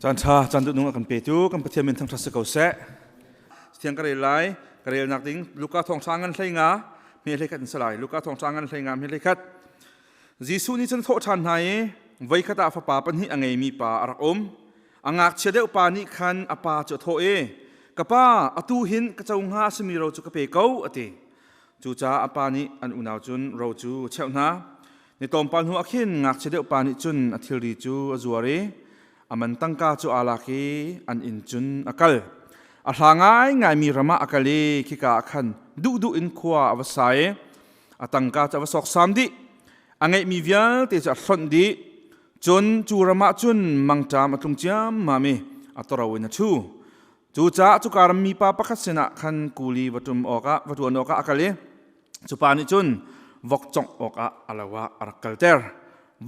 จันทาจันตุนุ่งกันเปตูกันประเทศมินทั้งทัศน์เกาเสเสียงกระเรไลกระเรนักดิ้งลูกาทองช้างกันใช่งามีอะไรกันสลายลูกาทองช้างกันใช่งามีอะไรกันยิสุนี่จันโทชันให้ไว้ขตาฟ้าปันหิอังเงมีป่าอารักอังอักเชเดอุปานิคันอปาจโทกป้าอตูหินกระจงหาสมีเราจุกเปเก้าอติจูจ้าอปานิอันอุณาจุนเราจูเช่านาในตอมปันหัวขินงักเชเดอุปานิจุนอธิริจูอจัวเรอามันตั้งกาจูอาลาคีอันอินจุนอักลอาหางง่ายมีรำอักลีคิกาขันดูอินขวาอวสัยอาตั้งกาจะวสกสามดิอังไงมีวิญเตจะสันดิจนจูรำจุนมังจามตุงจามมามีอัตราวินัชูจูจ้าจูการมีปาปักษณะขันกุลีวัตุมออกะวัตุนออกะอักลีจูปานิจุนวกจงออกะอาลาวะอารักลเตอร์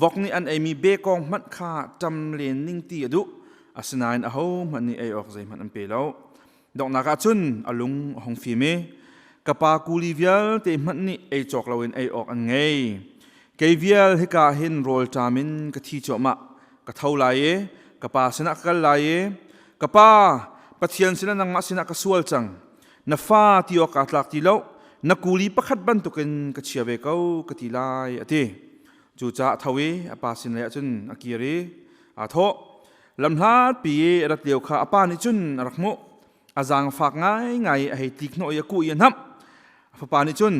วกนี้อันไอมีเบกองมัดขาจำเลียนนิ่งตีดุอาสนายนเอามันนี่ไอออกใจมันอันเปล่าดอกนักจุนอลุงหงฟีเมกับปากูลีเวียลเตมันนี่ไอจอกเราเองไอออกอันไงเกวียลให้กาเห็นโรลจามินกะทีจอมะกะเท่าไรกับปาสนักกันไรกับปาปะเทียนสนักนังมาสนักกะสวลจังนฟ้าที่ออกาตลักทีแล้วนักกูลีประคัดบันตุกันกะเชียเบเก้ากะทีไลอติจูจ้าทวีอปาสินเลยจุนอากิริอาโทลำลาดปีรัดเดียวข้าอปานิจุนรักโมอาจางฝากง่ายให้ติกโนยกุยันฮับฟปานิจุน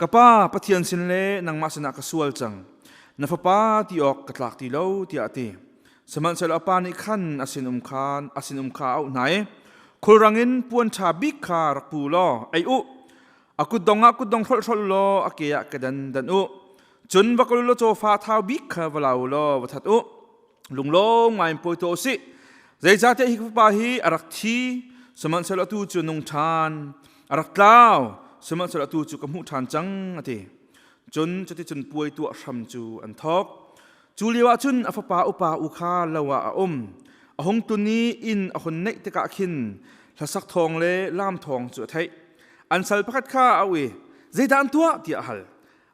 กับป้าปะเทียนสินเลยนังมาสนักกสวลจังนฟป้าที่ออกกระลักที่เล่าที่อาติสมันเซลอปานิขันอาสินุมขาเอาไหนคุรังินปวนชาบิกขารักปูล้อไออุอากุดงทอลล้ออาเกียกดันอุจนวักลุโลโจฟ้าท้าวบิกขวลาวลอวัฏอุลุงลงไม่ปอยโตสิใจจัดฮิกปาฮีอารักทีสมันสละตูจุนงทานอารักลาวสมันสละตูจุกมุทานจังอติจนจะที่จนปวยตัวชัมจูอันทอกจูเลียวจุนอฟปาอุปาอุคาลาวะอมอหงตุนีอินอคนเนตกะขินทศักทองเลล่ามทองจุดไทยอันสัลพัดข้าเอาใจดันตัวที่ฮัล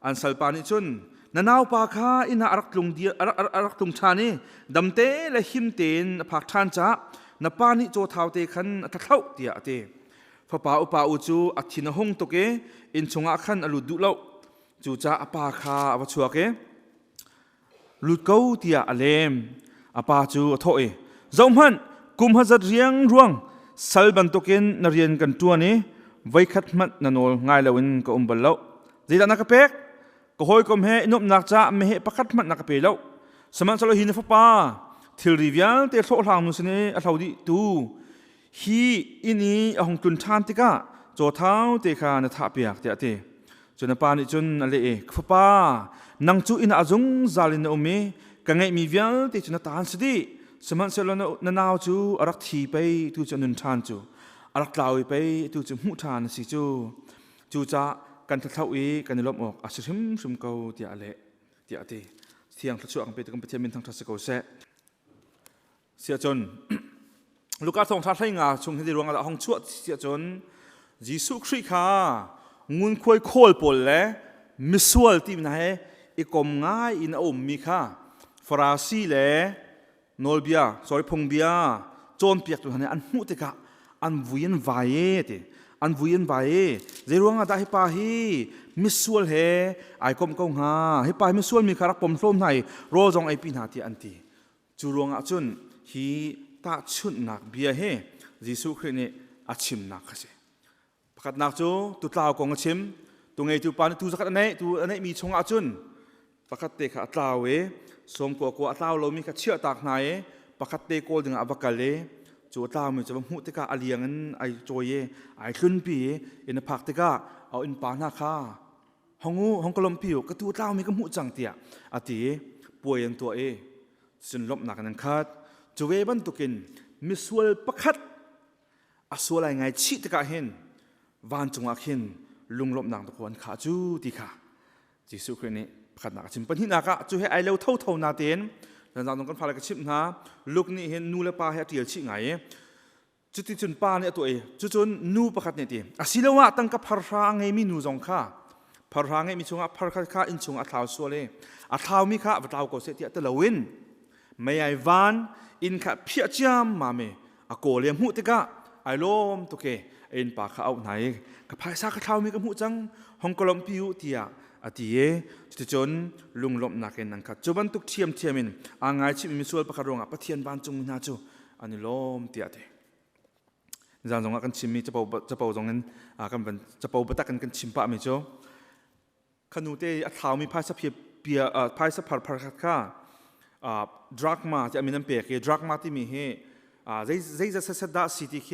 อันสัลปานิจุนนาวปาคาอินาอารักลุงดีอารักลุงชานีดำเตและหิมเตนผักทานจ้านปานิโจทาวเตขันทักเท่าเตียเตฟปาอุปาอุจูอัตินหงตุเกอินชงอาขันอลุดุเลาจูจ้าอปาคาอวชัวเกลุดเก้าเตียอเลมอปาจูโถเอจอมหันกุมฮัจเรียงร่วงสัลบันตุเกนนเรียนกันตัวนี้ไว้ขัดมัดนนโลง่ายเลวินก็บัลเลาจีดานักเป็กก็หอยก็เฮนบนักจ้าไม่เฮประคัดมันนักเปล่าสมัยสโลหินฟ้าทิลริวิลเตะโซ่ทางนุสเน่อัฐาวดิตูฮีอินีอหงตุนชานติกาโจเท้าเตะขาในท่าเปียกเตะเตะจนปานิจนอะไรฟ้านังจูอินอาจงซาลินอเมกังไงมีวิลเตะจนตานสติสมัยสโลนนาวจูอารักทีไปตูจนุนชานจูอารักลาวไปตูจมุทานสิจูจ้ากันทัดเท่ากันในลมออกอาศัยชุมเกาเตียเละเตียตีเที่ยงทัดช่วงเป็นกันเป็นเทียมินทางทัศเกาเสียจนลูกอาทองทัดให้งาชงที่รวงอาห้องชั่วเสียจนยิสุคริคางุนควยโคลปลเละมิสวลที่มันให้อีกมง่ายอินอมมีค่ะฟราซีเละโนลเบียสอยพงเบียโจนเปียกตัวนี้อันมุติกะอันวุยนวายตีอันวุยนไปเจรวงอาได้ปาฮีมิสวลเฮไอคมกงฮาให้ปามิสวลมีคารักปมส้มไทยโรจงไอปีนาทีอันตีจูรวงอาจุนฮีตาชุนนักเบียเฮยิสุครินีอาชิมนักเสประกาศนักจูตุตลาวกงอาชิมตัวไงจูปานตูสักอันไหนตัวอันไหนมีชงอาจุนประกาศเตะขาตลาวเอสมกัวอัตลาวเรามีขัดเชื่อตากไหนประกาศเตะโกลดึงอับกัลเลจูตามันจะมาหูติกาอเลียงันไอโจยไอขึ้นปีอินพักติกาเอาอินปานาคาห้องกลมผิวกระตูตามีกระหูจังเตียอติป่วยยันตัวสินลบหนักนันคัดจูเวบันตุกินมิสวลประคัดอสวลไงชิติกาเห็นวานจงอาเห็นลุงลบหนักตะควันขาจูติกาจิสุครินีประคัดหนักจิมปันหินากะจูให้ไอเลวเท่านาเตียนดังนั้นต้องการพาไปกระชิบนะลูกนี่เห็นนูเลปาให้เตียชิไงจุดที่จุนปาเนี่ยตัวจุนนูประคัดเนี่ยตีอาศิลวะตั้งกับพาราไงมีนูจงข้าพาราไงมีชงพาราข้าอินชงอัฐาวสัวเลยอัฐาวมีข้าอัฐาวก็เสียเตียตะลวิน ไม่ไอ้วันอินขัดเพียจามมาเมอโกเลียมหูติกะไอ้ลมตุเกอินปากเขาเอาไหนกับภายซากเขามีกับหูจังฮองกลมพิวเตียอดีเอจุดจนลุงลมนักเอ็นนังขัดจุบันตุกเทียมมินอ่างไงชิมิส่วนประคารองปะเทียนบ้านจงมินาจูอันนี้ลมเตียเตจางจงกันชิมมีจะเป่าจงนั้นกันเป็นจะเป่าบัตรกันชิมปะมิโจขนุเตอัฐาวมีภายสัพเปียภายสัพพัดขัดข้าดรักมาจะมีน้ำเปียกดรักมาที่มีเฮใจจะเสด็จสิทธิเค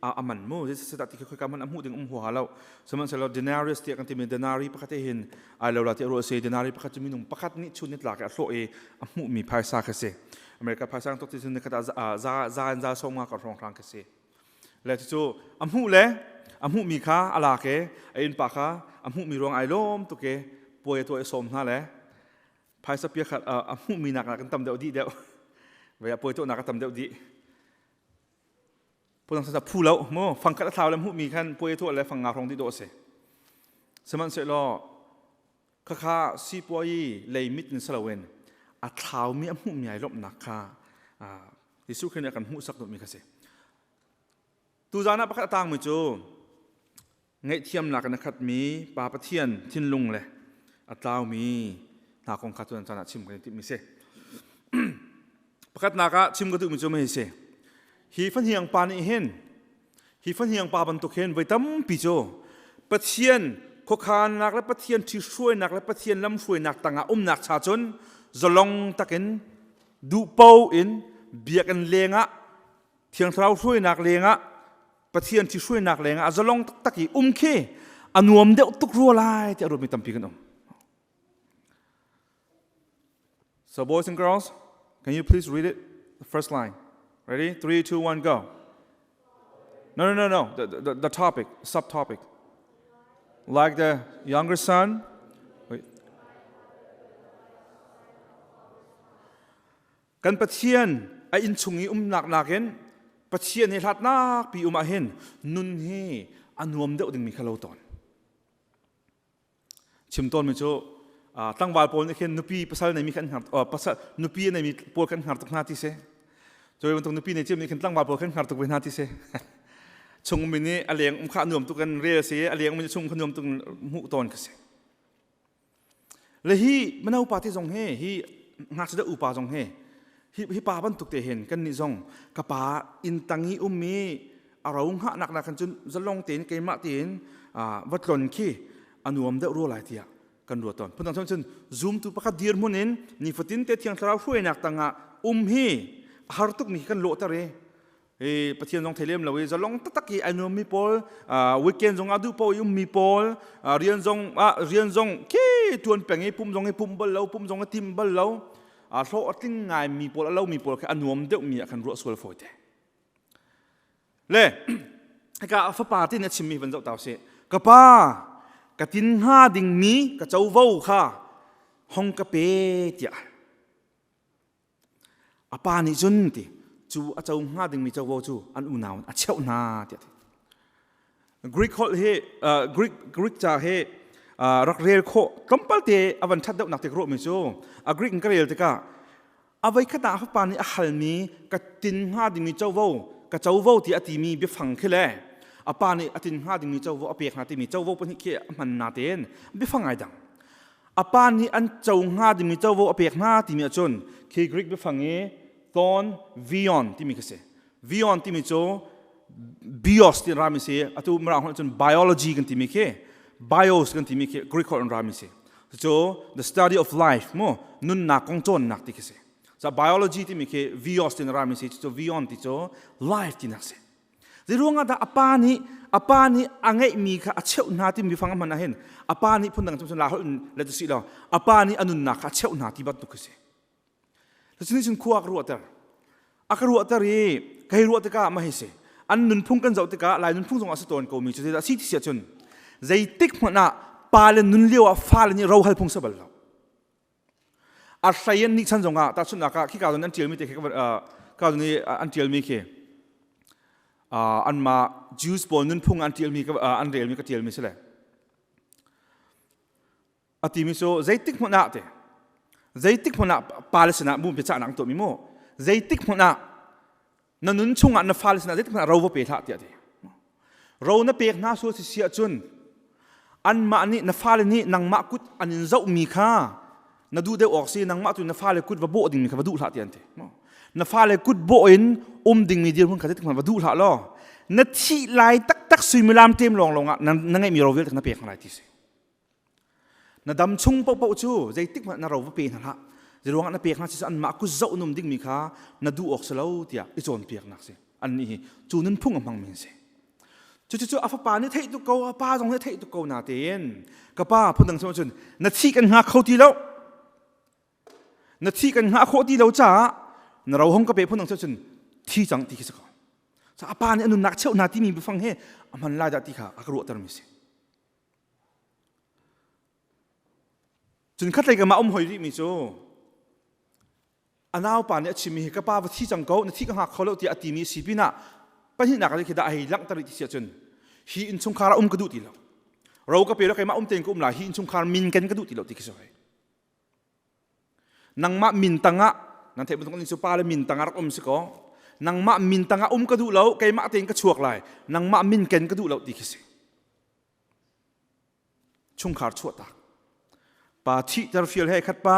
อามันโม่ใจเสด็จที่เคยกำมันหูดึงหัวเราสมัยเราดินาริสที่กันที่มีดินารีประคัตเห็นเราที่เราเสียดินารีประคัตจะมีนุ่มประคัตนี่ชุดนิดหลักโลเอหูมีภายสักเสอเมริกาภายสักตัวที่สุดในขณะซาส่งมากับรองครั้งเสแล้วที่จู่หูเล่หูมีข้าอะไรเกอินปากข้าหูมีรองไอลมตุเกป่วยตัวไอสมนั่นแหละภายสักเปียกหูมีหนักกันตำเดียวดีเดียวเวลาป่วยตัวหนักกันตำเดียวดีพวกนั้นจะพูดแล้วมั่วฟังกันท้าวแล้วมีขั้นป่วยทั่วแล้วฟังงาของที่โดเสสมันเสร็จแล้วข้าซีป่วยเลยมิดนิสลาเวนท้าวมีหูมีไอรบหนักข้าที่สุดคือในการหูสักตัวมีกันเสตูจานะประคัตต่างมือจูไงเทียมหนักนะครับมีปลาปะเทียนทิ้นลุงเลยท้าวมีหนักของข้าตัวนั้นจะนัดชิมกันที่มีเสประคัตนักชิมกันตัวมือจูไม่เสฮีฟันเฮียงปานี่เห็นฮีฟันเฮียงปาบันตุกเห็นไว้ตั้มปีโจปะเทียนขคานนักและปะเทียนที่ช่วยนักและปะเทียนลำช่วยนักต่างนักชาจนจะลงตะกินดูเป้าอินเบียกันเลงะเทียงเท้าช่วยนักเลงะปะเทียนที่ช่วยนักเลงะจะลงตะกี้เคอนวมเดอุตุกรัวลายจะรู้มีตั้มปีกันSo boys and girls, can you please read it? The first line. Ready? 3, 2, 1, go. No. The topic, subtopic. Like the younger son. Wait. กันปะเทียนไออินชุงอีหนักเห็นปะเทียนให้ทัดนักปีมาเห็นนุนเฮอันวมเดาดึงมีขลุ่ตอนชิมต้นมิโจตั้งวาลโพลนี่เห็นนุปีภาษาในมีขันหัดภาษานุปีในมีโพลขันหัดตุกนาทีเสโดยวันตรงนุปีในเจ้ามีขันตั้งวาลโพลขันหัดตุกเป็นนาทีเสชงมินี่อเลียงข้านวมตุกันเรียเสียอเลียงมันจะชงขนวมตุกหุตอนกันเสเลยฮีมันเอาปาที่ทรงเฮฮีงาจะได้อุปาทรงเฮฮิปาบันตุกเตเห็นกันนิจงกปาอินตังอีมีอารมณ์หนักกันจนจะลงเตียนเกมะเตียนวัดหล่นขี้อนุมเดรู้หลายทีกันรัวตอนพูดถึงจนซูมตุประคัดเดียร์มุนินนี่ฟัดตินเตที่ยังสาวช่วยหนักต่างฮีฮาร์ตุกมีกันโลตระเรปะเทียนจงเทเลมเราจะลงตักกี้อนุมีพอลวีคเอนจงอดูพอยุมีพอลเรียนจงขี้ทวนแปลงให้ปุ่มจงให้ปุ่มเบลเราปุ่มจงให้ทิมเบลเราโซ่ติ้งไงมีพอลเรามีพอลแค่อนุมเดียวมีกันรัวสวยฝอยเตะเล่ให้กับฟ้าป่าที่เนี่ยชิมมีวันเจ้าตาวเสกป้ากตินห้าดิ่งมีกเจ้าว้าวค่ะห้องกะเปเจ้าปานี่จนทีจูเจ้าห้าดิ่งมีเจ้าว้าวจูอันอุณาวอันเช่านาเจ้ากรีกเขาเฮกรีกจะเฮรักเรียลโคกำปั้นเตะอวันชัดเดาหนักเตะโรมิโซกรีกก็เรียลเตะก้าเอาไว้ขณะฟ้าป่านี่ฮัลมีกตินห้าดิ่งมีเจ้าว้าวกับเจ้าว้าวที่อติมีเบี้ยฝังขึ้นเลยปานี่อตินห้าดิ่งมีเจ้าว้าวเปียกนาติมีเจ้าว้าวปนิเกะมันนาเตนเบี้ยฝังไงดังปานี่อันเจ้าห้าดิ่งมีเจ้าว้าวเปียกนาติมีจนเคกรีกเบี้ยฝังเงตอนวิออนที่มีกษวิออนที่มีโจบิโอสที่รามิเสอตุมราหันจน biology กันที่มีเค bios กันที่มีเคกรีกคนรามิเสโจ the study of life โมนุนนักกงจนนักที่กษจะ biology ที่มีเค bios ที่รามิเสโจ วิออนที่โจ life ที่นักเสแต่รู้งาแต่ปานี่อังเงมีค่ะเช่าหน้าที่มีฟังมันนะเห็นปานี่พูดดังจนลาเขาเลตุสิเราปานี่อนุนักเช่าหน้าที่บัดตุกเสแต่สิ่งที่ฉันควากรัวแต่รัวแต่รีใครรัวแต่ก็ไม่เห็นสิอันนุนพุ่งกันเจ้าแต่ก็ลายนุนพุ่งส่งอาสตอนก็มีจุดที่สิ่งที่เสียจนใจติ๊กมันน่ะปาเลนุนเลี้ยวฟ้าเลนี่เราให้พุ่งสบายแล้วอาศัยนี่ฉันส่งอ่ะแต่สุดนักขี้กาวนั้นเจียมีแต่ขี้กาวนี้อันเจียมีแค่อันมาจูสบอลนุนพุ่งอันเจียมีกับอันเรียลมีกับเจียมีเสียเลยอาทิมิโซใจติ๊กมันน่ะเต ใจติกพนักปาเลสนาบุญเป็นชาหนังตัวมิโมใจติกพนักนั่นนุ่นชงอันนั้นฟาเลสนาใจติกพนักเราว่าเปิดท่าเดียดเราเนี่ยเปิดหน้าสู้ที่เสียจนอันมาอันนี้นัฟาเลนี้นังมากุดอันนี้เจ้ามีค่านัดูได้ออกสินังมาตุนนัฟาเลกุดว่าโบดิ่งมีค่าว่าดูท่าเดียนเถนัฟาเลกุดโบอินดิ่งมีเดียร์พุ่งขัดติกพนักว่าดูท่าล้อนัดที่ไล่ตักสุยมิลามเต็มลงอ่ะนั่งไงมีเราเวลถึงนับเปิดข้างไรที่สินัดดำชงเป่าจูใจติกพนักเราว่าเปิดท่าจะรู้ว่านับเปียกนักสิอันมากุเจ้านุ่มดิ่งมีค่านัดดูออกเสลาเดียอีโจนเปียกนักสิอันนี้จูนั้นพุ่งออกมาเหมือนสิจู่ๆอาฟปานี่เท่ตุกเอาป้าตรงนี้เท่ตุกเอาหน้าเตียนกับป้าพูดดังสมชนนัดที่กันหาเขาทีแล้วนัดที่กันหาเขาทีแล้วจ้าเราห้องกระเป๋พูดดังสมชนที่จังที่คิดสักจ้าป้าเนี่ยนุนนักเช่าหน้าที่มีบุฟังเฮมันลายจากที่ข้าอักรุตรมิสิจนขัดเลยกับมาหอยริมิโจอันเอาป่านเนี่ยชิมีกับป้าว่าที่จังเขาในที่กังหักเขาแล้วที่อติมีสีปีน่ะปัญหาหนักเลยคือได้หลังตริที่เสียจนฮีอินชงคารากระดูตีแล้วเราก็เปลี่ยนแล้วใครมาเต็งก็หลายฮีอินชงคารามินกันกระดูตีแล้วที่คิดว่านังมามินตังะนั่นเทปตรงนี้สุภาพเลยมินตังะรักสิก็นังมามินตังะกระดูแล้วใครมาเต็งก็ชวกไหลนังมามินกันกระดูแล้วที่คิดชงคาราชั่วตาป่าที่จะฟิลให้ขัดป้า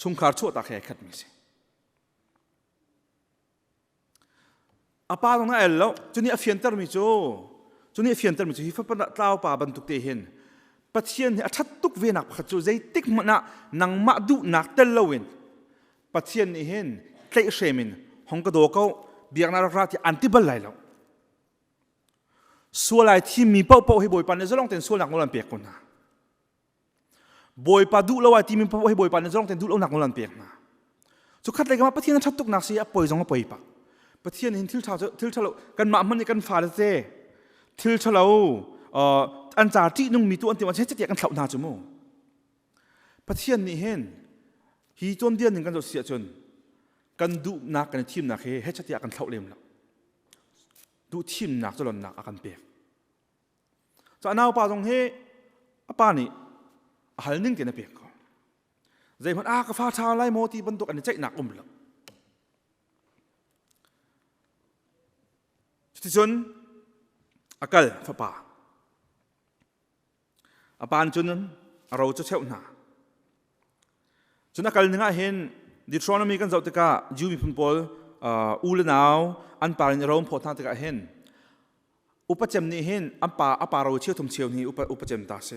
ชงคาร์ชั่วตาแค่ขัดมิสิอาป้าตรงนั้นแล้วจุนี่อฟินเตอร์มิโจจุนี่อฟินเตอร์มิโจฮิฟปนัดเล่าป่าบรรทุกเตหินปัจเจียนอัดตุกเวนักขัดโจใจติกมันน่ะนังมาดูนักเตลวินปัจเจียนนี่เห็นเตะเชมินห้องกระโดดเขาเบียงนาราที่อันติบัลไลแล้วส่วนอะไรที่มีเป้าให้บอยปันเนี่ยจะลองเต็นส่วนหนักโนลันเปียกคนน่ะบอยปาดูแล้วว่าที่มีพวกให้บอยปานในช่องเต็นดูแล้วหนักมันเปียกนะสุดขัดเลยกันมาประเทศนั้นชัดตุกนักเสียปล่อยจงมาปล่อยปะประเทศนี้ทิลชาลกันมามันกันฟาดเซ่ทิลชาลอันจ่าที่นุ่งมีตัวอันที่มันใช้จะเตียกันเท่านาจุโมประเทศนี้เห็นฮีจนเดียนหนึ่งกันจะเสียจนกันดูนักกันทีมนักให้จะเตียกันเท่าเล่มแล้วดูทีมนักจะหล่นนักกันเปียกจะน่าป่าตรงเฮป้านี่หันนึ่งเตียนเปียกเขาใจมันกฟ้าชาไล่โมตีบรรทุกอันนี้ใจหนักแล้วที่จนอากัลฟ้าป่าอาปานจนนั้นเราจะเช่าหน้าจนอากัลหนึ่งเห็นดิทรอนมีกันเจ้าตะกาจูมีพันปอลอูเลนาวอันปารินเราพอทางตะกาเห็นอุปจัมนี่เห็นอันปาเราเชี่ยวทุ่มเชี่ยวนี่อุปจัมตาเส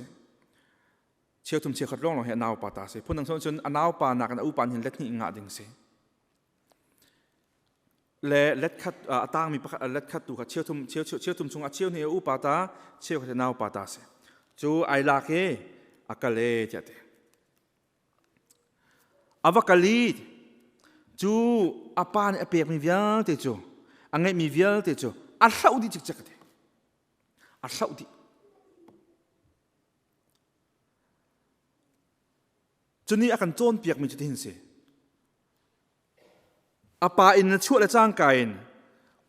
เชี่ยวทุ่มเชี่ยวขัดร้องเราเห็นนาวปาตาเสพูดถึงส่วนจนนาวปานักอันอุปานเห็นเล็ดนี่งาดิ่งเสและเล็ดขัดตั้งมีเล็ดขัดตัวขัดเชี่ยวทุ่มชงเชี่ยวนี่อุปาตาเชี่ยวขัดนาวปาตาเสจูไอลาเกอากาเลจัดอาวกาลีจูอาปานเปียกมีเวียลเตจูอังไงมีเวียลเตจูอัลซาอุดีจิกจักเตอัลซาอุดีจนนี้อาการโจนเปียกมีจุดที่เห็นสิอาปาอินชั่วและจ้างกาย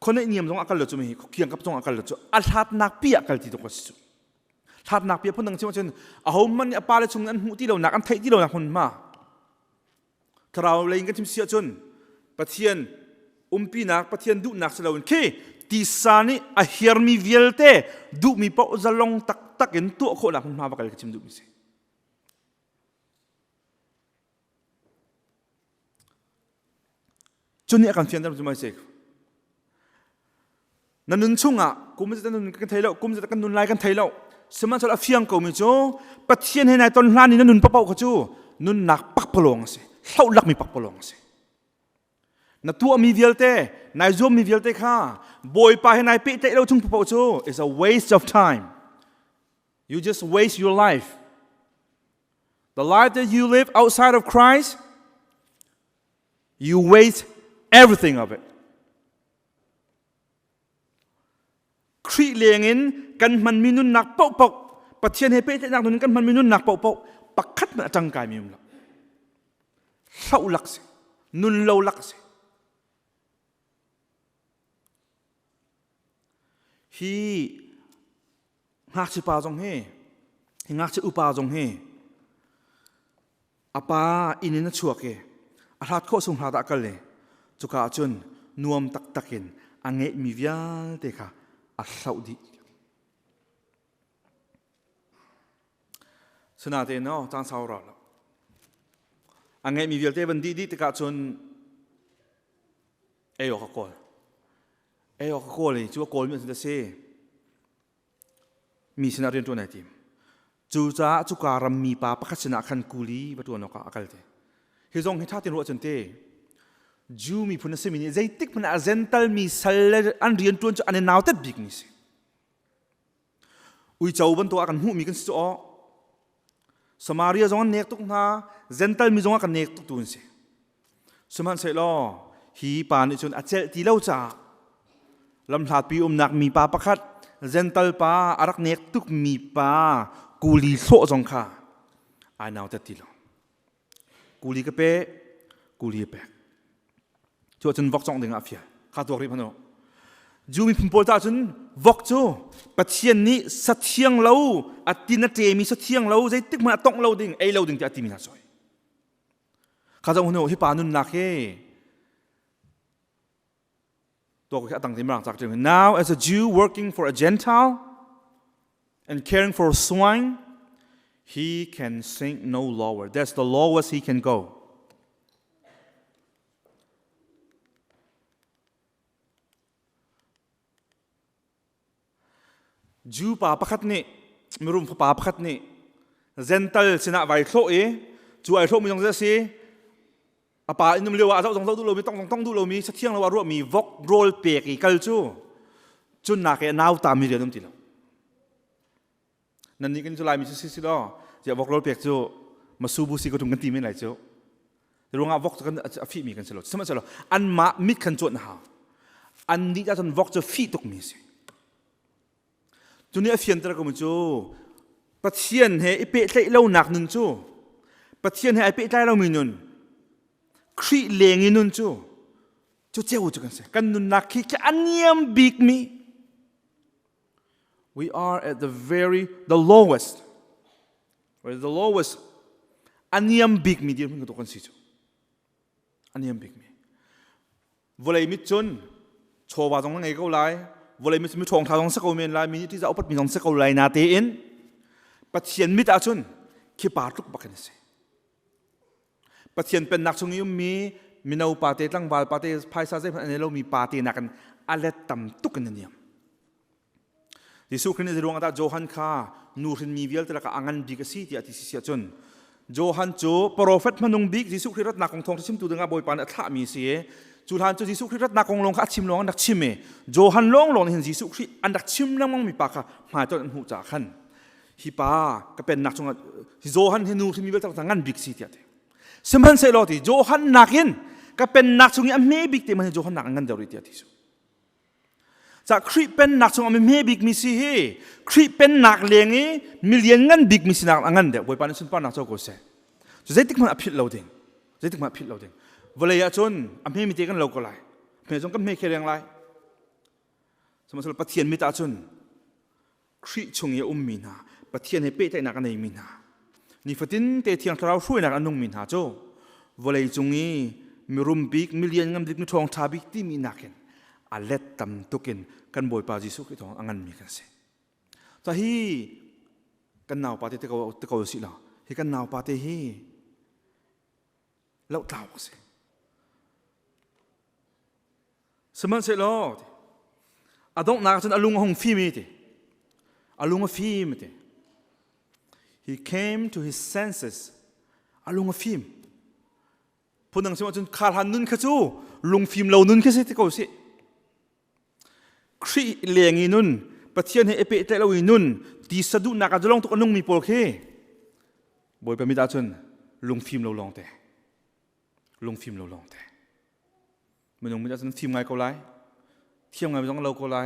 คนในเนียมตรงอาการเหลือจุมีเคียงกับตรงอาการเหลือจุอัลฮัดนักเปียกกันที่ตรงกับจุฮัดนักเปียกพูดถึงเช่นว่าเช่นเอามันอาปาเลยชงนั้นหูที่เราหนักอันไทยที่เราหนักคนมาถ้าเราเลยกันที่เสียจนประเทศปีนักประเทศดุนักสลาวนเคติสานีอาเฮียร์มีเวลเตดุมีปะจะลงตักเห็นตัวคนหนักคนมาบักเลยกันที่ดุมีสิจนนี้อาการเฟียนได้จะไม่เสกนั่นนุ่นชุ่งกูไม่จะนุ่นกันไทยแล้วกูไม่จะกันนุ่นไล่กันไทยแล้วสมัยฉันเฟียงกูไม่จูประเทศให้นายตอนนั้นนี่นุ่นปะเป่าเขาจูนุ่นหนักปักปลงสิเท่าหลักมีปักปลงสินั่นตัวมีเวลเต้นายโจมมีเวลเต้ข้าบอยไปให้นายเป๊ะเต้เราชุ่งปะเป่าจู it's a waste of time you just waste your life the life that you live outside of Christ you waste everything of it ครีเลียงินกันมันมีนุ่นหนักปกปกประเทศให้เป๊ะหนักนุ่นกันมันมีนุ่นหนักปกปกปักคัดมันจังกายมีมั้งเศร้าหลักสินุ่นเลวหลักสิฮีหักสิปาจงเฮงักสิอุปาจงเฮ อาป้าอินนัชชัวเกอาทัดข้อส่งหาตะกันเลยจุกาจนนวมตักตักินอังเงมีวิญญาณเด็กอาสาวดีสนาเตนอจางสาวรอแล้วอังเงมีวิญญาณเตบันดีตะกาจนเอโอขกอลเลยจู่กอลมีสิ่งเสียมีสนาเรียนตัวไหนทีมจู่จ้าจุการำมีป้าประคัตชนะขันกุลีประตูนกอากัลเตเฮซองเฮท่าเตียนรัวจนเตจูมีพุนเสมินีใจติกพุนอาเซนตัลมีสัลเลอันเรียนตัวจะอันนาวตัดบิกนี่สิอุยเจ้าบันตัวกันหูมีกันสิจ้อสมารีจงอันเนกตุกนาเซนตัลมีจงอันเนกตุกตุนสิสมันเสลอฮีปานจนอาเจลตีเล่าจ่าลำหลาดปีนักมีป้าประคัตเซนตัลป้าอารักเนกตุกมีป้ากูลีโซจงค่ะอันนาวตัดตีลกูลีก็เป๊ะกูลีเป๊ะจนวอกจงเด้งอาฟิยข้าตัวรีบพนอจูมีพิมพ์โพลตาจนวอกจูปัจเจียนนี้สัตเทียงเราอัตินาเตมีสัตเทียงเราใจตึกมันต้องเราดิ่งไอเราดิ่งที่อัติมีนาซอยข้าจะพนอที่ปานุนนักเฮตัวก็แค่ตั้งที่มาจากจึง now as a Jew working for a Gentile and caring for a swine he can sink no lower that's the lowest he can goจูป่าประคัตนี่มีรุมป่าประคัตนี่เซนตัลชนะไวโซเอจูไอโซมีตรงเสียอาป่าอินนุมเลียวอาเจ้าต้องดูเรามีต้องดูเรามีสักเที่ยงเราว่ารู้มีวอกโรลเปียกอีกัลจูจุนนักเอน้าวตามมีเรื่องที่เรานั่นนี่กันจุลายมีสิ่งที่เราจะวอกโรลเปียกจูมาสูบุสิก็ทุ่งกันตีไม่ไหลจูแต่รู้งาวอกกันฟีมีกันสลดสมัยสลดอันมามิดกันจวนหาอันนี้จะจนวอกจะฟีตุกมีสิจุนี่เฟียนตระกูลจูปัจเจียนเฮไอเปะใจเราหนักนุนจูปัจเจียนเฮไอเปะใจเรามีนุนครีเลงินุนจูเจ้าจูกันเสกันนุนนักขี้แค่อันยมบิกมี we are at the lowest we're the lowest อันยมบิกมีเดียวมันก็ตัวกันสิจูอันยมบิกมีวลัยมิจุนโชว์ว่าตรงนั้นไงก็ไล่วลัยมิจุนทองท้าตรงสักเอาเมนไล่มีที่จะเอาปัดมีตรงสักเอาไล่นาเตอินปัจเจียนมิตรจุนขี้ปาทุกบักกันเสปัจเจียนเป็นนักชงยุมีนาปาเตตั้งบาลปาเตภายซาเซพันเนโลมีปาเตนักกันอะไรต่ำตุกกันเนี่ยที่สุดคือในเรื่องของโจฮันข้านูรินมีเวลแต่ละก็อังกันบิกสีที่อธิสิจนโจฮันโจโปรเฟตมันงบิกที่สุดคือรัตนักของทองที่ชิมตัวดึงอาบอยปานอัฐามีเสียจุดฮันโจที่สุดคือรัตนักของลงข้าชิมลงอันดักชิมเอโจฮันลงเห็นที่สุดคืออันดักชิมนั่งมั่งมีปากค่ะหายจนหูจ่าขันฮิปาก็เป็นนักชงโจฮันเห็นนูรินมีเวลแต่ละอังกันบิกสีที่สมัยเซลล์ที่โจฮันนักยินก็เป็นนักชงอันไม่บิกที่มันโจฮันนักอังกันเดียวที่ที่สุดจากคริเป็นนักชงอันไม่บิกมิสิเฮคริเป็นนักเลี้ยงมิเลียนเงินบิกมิสินักอังกันเดียวไว้ปานสุนปานนักโจโกเซ่จะได้ติดมันอภิรเราเด้งจะได้ติดมันอภิรเราเด้งวันเลยจนอันไม่มีเตกันเราก็ไล่เพื่อจงก็ไม่เคยเลี้ยงไล่สมัยสุดปะเทียนมิตาจนคริชงเยอุมมินาปะเทียนให้เป๊ะใจนักอันไหนมินานี่ฟัดดินเตะเทียงเราช่วยนักอันนุ่งมินหาโจวลัยจงนี้มีรุมบิกมิเลียนเงินบิกมีทองทาบิกที่มีนักเก็นอัลเลตตัมตุกินกันบ่อยปาจิสุกิทองอังกันมีกันเสแต่ฮีกันนาวปาเตตะกาวสิละฮีกันนาวปาเตฮีแล้วตาวสิสมัยเสร็จแล้วอาดงนักจนอลุงหงฟีมีติอลุงฟีมีติHe came to his senses อาลุงฟิล์มพูดถึงสิ่งว่าจนขาดหันนุนขจูลุงฟิล์มเรานุนแค่สิที่เขาสิครีเลียงอีนุนปะเทียนให้เอเปเตเราอีนุนตีสะดุนักจะลองตุกนุ่งมีโปรเคบ่อยไปมิดาจนลุงฟิล์มเราลองแต่ลุงฟิล์มเราลองแต่มันลงมิดาจนฟิล์มไงเขาไล่เที่ยวไงไม่ต้องเราเขาไล่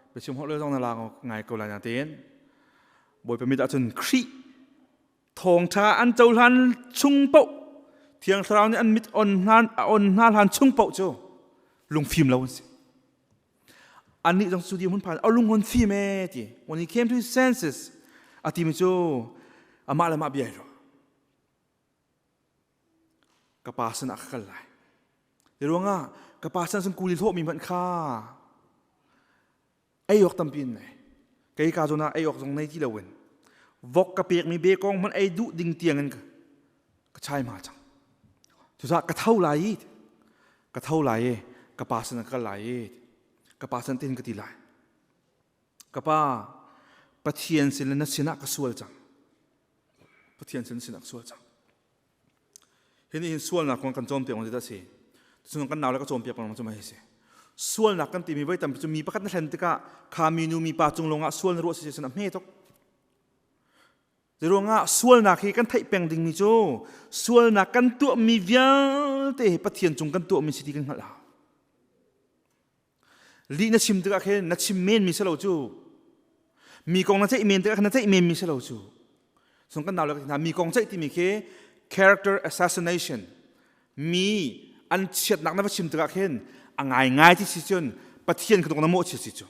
ไปชมเขาเรื่องต้องนาลาไงเขาไล่นาเตียนบ่อยไปมิดาจนครีทองชาอันเจ้าหันชุงเปาเทียงเราเนี่ยอันมิดอ่อนหันชุงเปาโจลุงฟิล์มเราสิอันนี้ต้องสุดที่มันผ่านเอาลุงคนฟิล์มที่วันนี้ came to his senses อาทิมิโจอามาละมาเบียร์ kapasan akakalay. Pero nga, kapasan sang kulit ho, miman ka. Ayok tampin na. Kaya kaso na ayok zong na itilawin. Vok kapik mi bekong man ay du ding tiangan ka. Kachay mga chang. Tusa kataw layit. Kataw laye, kapasan akalayit. Kapasan tin katilay. Kapa, patiyan sila na sinakasual chang. Patiyan sila na sinakasual chang. Hindi sual na kung kan jompiak mo dito si. Sunong kan nawala ka jompiak mo naman mahisi. Sual na kan timi bay tam mi pakat na sentika kami nu mi patung longa sual na ruwa si sana metok. Pero nga sual na ki kan thai peng ding mi jo. Sual na kan tu mi vial te pathian chung kan tu mi siti kan hala. Li na sim tika khen na sim men mi salo ju. Mi kong na chai men tika na chai men mi salo ju. Sunong kan nawala ka mi kong chai timi ke character assassination. Mi an chet nak na sim tika khen ngay ti sichun pathian kadok na mo chi sichu.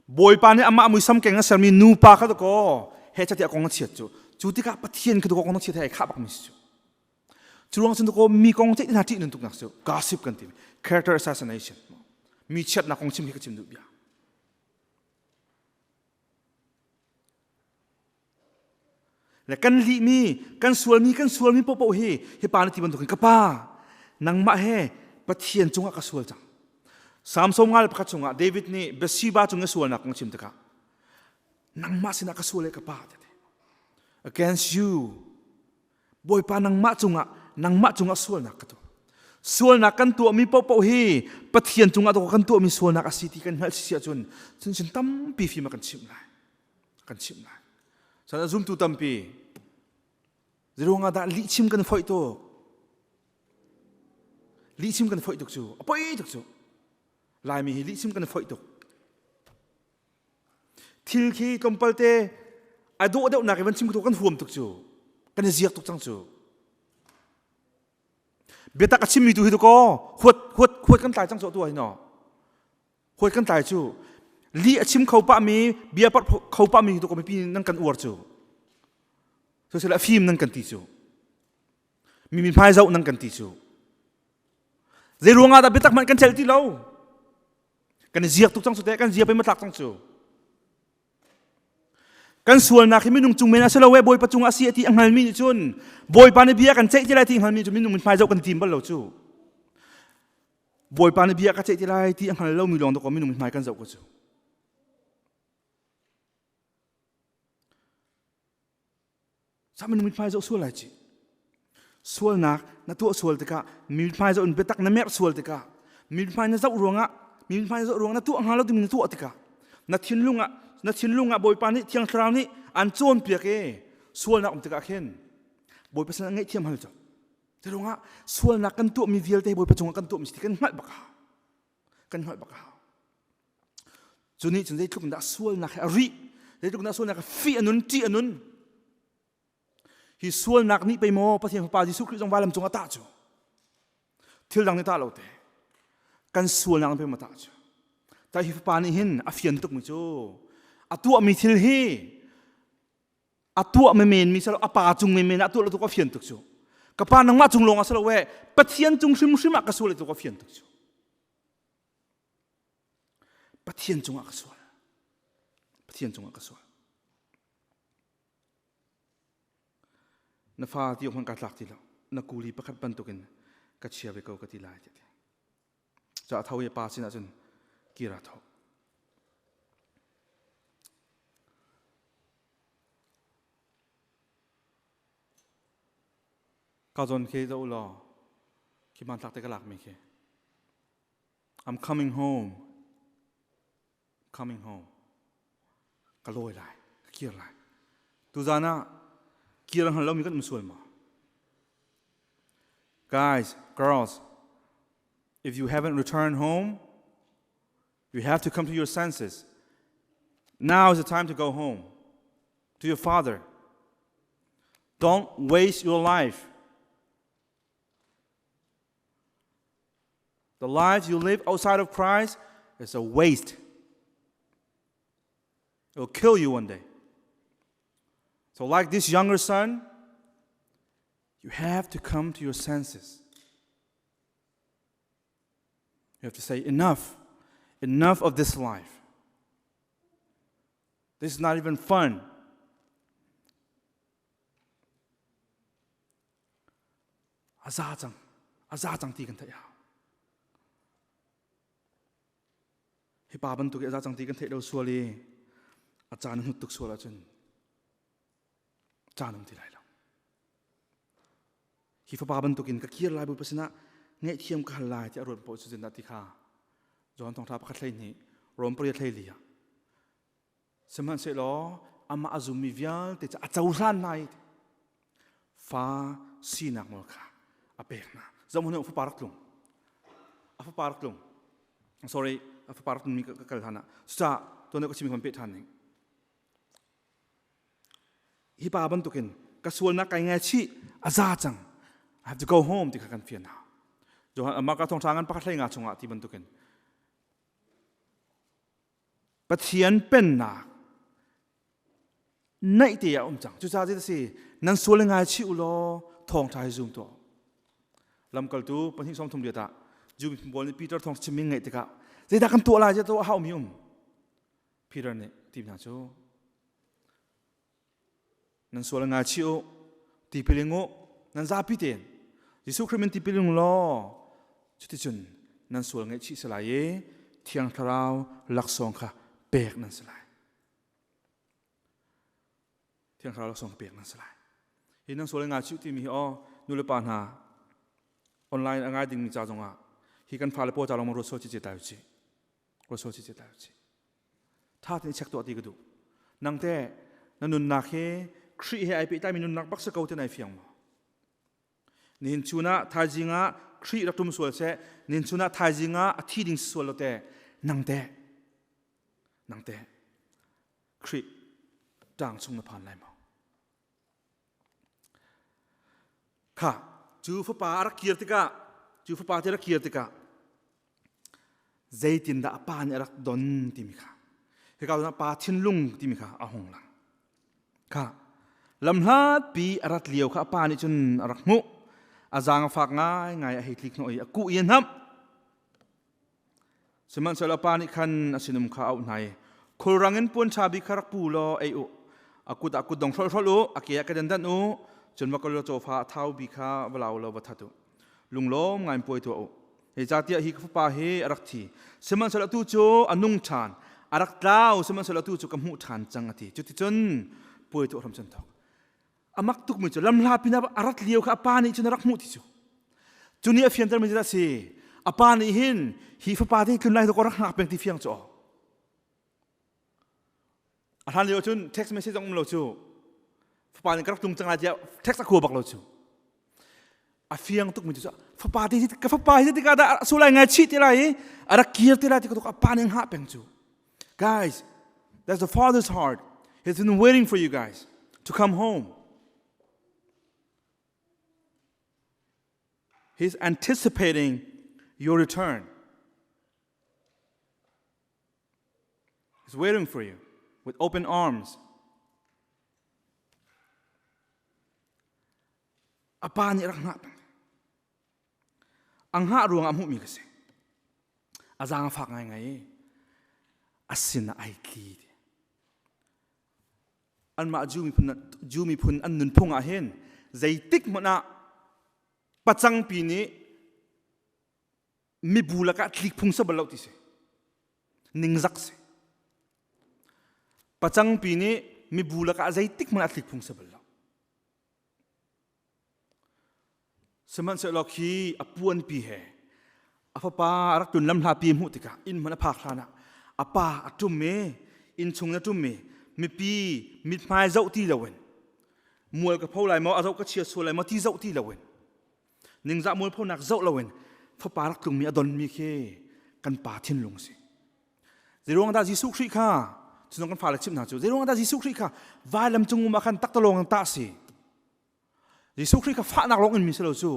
Boy pa ni ama amoy sam keng asar mi nu pa ka ko he chati akong chet chu. Chu ti ka pathian kadok akong chet hai kha bak mi sichu. Chuang sun ko mi kong che na ti nun tuk nak chu. Gossip kan ti. Character assassination. Mi chet na kong sim ki ka chim du bia. Le kan li mi kan sual mi po po hi pa na ti ban tu ka pa nang ma he pathian chunga ka sual chang. Samsom ngal pakat chunga David ni Bathsheba chunga sual na kong chim taka. Nang ma sina ka sual ka pa. Against you. Boy pa nang ma chunga sual na ka to. Sual na kan tu mi po hi pathian chunga to kan tu mi sual na ka city kan hal sia chun. Chun sin tam pi fi ma kan chim lai. Kan chim lai. Sana zoom tu tam pi. Zero nga da li chim kan foi to. Li chim kan foi tuk chu. Apoi tuk chu. Lai mi li chim kan foi tuk. Thil khi kompalte ado ado na kan chim tu kan huam tuk chu. Kan ziak tuk chang chu. Beta ka chim mi tu hi ko huat kan tai chang chu tu ai no. Huat kan tai chu. Li achim khau pa mi bia pat khau pa mi tu ko mi pi nang kan uar chu. So sila film nang kan ti chu. Mi phai zau nang kan ti chu. Zai ruanga da betak man kan chel ti lo. Kan ziak tuk chang su te kan ziak pe matak chang chu. Kan sual na khi minung chung mena sala we boy pa chung asi ati ang halmi chun. Boy pa ni bia kan chei ti lai ti halmi chu minung phai zau kan tim bal lo chu. Boy pa ni bia ka chei ti lai ti ang hal lo mi long to ko minung phai kan zau ko chu. Sa minung phai zau sual lai chi. Sual nak na tu sual tika mi phai zo un betak na mer sual tika mi phai na zau ruanga na tu ang halo tu min tu tika na thin lunga boy pa ni thiang thrang ni an chon pia ke sual na tika khen boy pa sang ngai thiam hal cho te runga sual na kan tu mi vial te boy pa chung kan tu mi kan ngal baka chuni chun dei thuk na sual na ri dei thuk na sual na fi anun ti anun hi sual nak ni pe mo pathian pa Jesu Christ ong walam chung ata chu thil dang ni ta lo te kan sual nak pe ma ta chu ta hi pa ni hin a fian tuk mi chu atu mi thil hi atu me men mi sal apa chung me men atu lo to ko fian tuk chu ka pa nang ma chung long asalo we pathian chung sim ka sual to ko fian tuk chu pathian chung ka sual na fa ti ong ka tlak ti lo na kuli pakat ban tukin ka chia ve ko ka ti lai ti cha thau ye pa sin a chun kira tho ka zon ke zo lo ki man tlak te ka lak me ke I'm coming home ka loi lai ka kir lai tu zana kirang halau mi kan musual ma. Guys, girls, if you haven't returned home, you have to come to your senses. Now is the time to go home to your father. Don't waste your life. The life you live outside of Christ is a waste. It will kill you one day. So like this younger son, you have to come to your senses. You have to say, enough. Enough of this life. This is not even fun. Azajang ti kan thaya. Hi pa ban tu ke azajang ti kan thaya do suali. Achan hu tuk suala chun. Chanam ti lai lang. Hi fa pa ban tu kin ka kir lai bu pasina ngai thiam ka lai ti arun po chu jin ti kha. Jon tong tha pa khat lai ni rom pri thai lia. Seman se lo ama azumi vial te cha achausan nai. Fa sinak mo kha. Apekna. Zaman ni parak lung. Sorry, parak lung ni kalhana. Sta tu nak kami kompet haning. Hipa aban tukin kasual nak kaya ngaci azajang. I have to go home di kakan fiana. Johan maka tong tangan pakat lay ngacung ati bentukin. Patian penna. Naik dia jang. Cuca aja si nan sual ngaci ulo tong tai zoom to. Lam kaltu penting som thum dia tak. Jum boleh Peter thong ceming ngai tika. Jadi tak kan tua lah je tu hau mium. Peter ni tim nak tu. Nan sual ngaci o tipilingo nan zapi ten. Yesus Kristus tipiling lo. Cuti cun nan sual ngaci selai tiang terau laksong kah pek nan selai. Tiang terau laksong pek nan selai. Ini nan sual ngaci timi nulepan ha. Online angai ding mi jonga hi kan phale po jalong ro so chi che tauchi tha tin chek to ti gadu nangte nanun na khe khri he ai pe ta minun nak bak sa ko te nai fiang mo nin chuna thajinga khri ratum sual se nin chuna thajinga athi ding sual te nangte khri tang chung na phan lai mo kha Chu fa pa arak kirtika chu fa pa tera kirtika zaitin da apa ni arak don timika he ka na pa thin lung timika ahong lang ka lamhat pi arat liau kha apa ni chun arak mu azang fak ngai a hitlik no ai ku yen ham seman sala pa ni khan asinum kha au nai khurangin pon chabi kharak pu lo ai u akut dong thol u akia ka dan uจนว่าก็เราจะฟ้าเท้าบิคาเวลาเราบัดทัดลุงล้มงานป่วยตัวเฮจาติฮิกฟ้าป่าเฮอรักทีสมันสละตู้โจอนุ่งชานอรักดาวสมันสละตู้โจกำหูชานจังอทีจุดที่จนป่วยตัวทำจันทอกอามักตุกมือจลำลาปินาอรักเลี้ยวข้าป่านี่จนรักมุติจูจุนี้เฟียนเตอร์มันจะสิอาป่านี่หินฮิฟ้าป่าที่ขึ้นไล่ตัวก็รักหนักเป็นที่เฟียงจ่ออาทานเลี้ยวจนเท็กซ์เมสเซจของเราจูฟ้านี่กระตุ้งจังอาเจียเท็กซ์ขวบบักเราจูอาเฟียงตุกมันจูฟ้าที่กับฟ้าที่ก็ได้สุไลงาชิติไรอารักเกียรติไรที่ก็ตุกอาป่านี่หาเป็นจู guys that's the Father's heart he's been waiting for you guys to come home he's anticipating your return he's waiting for you with open arms apa ni orang nak angha ruang amu mi kasi azang fak ngai asin na ai ki an ma jumi phun an nun phung a hen zaitik mona pachang pi ni mi bulaka tlik phung sa balau ti se ningzak se pachang pi ni mi bulaka zaitik mona tlik phung sa balau seman seloki apuan pi he apa pa arak tun lam la pi mu tika in mana phak thana apa atum me in chung na tum me mi pi mi phai zau ti lawen mual ka phau lai mo azau ka chia so lai mo ti zau ti lawen ning za mual phau nak zau lawen fa pa arak tung mi adon mi khe kan pa thin lung si zirong da jisu khri kha chunong kan pha la chim na chu zirong da jisu khri kha vai lam chung ma khan tak talong ta si Yesus Kristus ka fa nak long in mi selo chu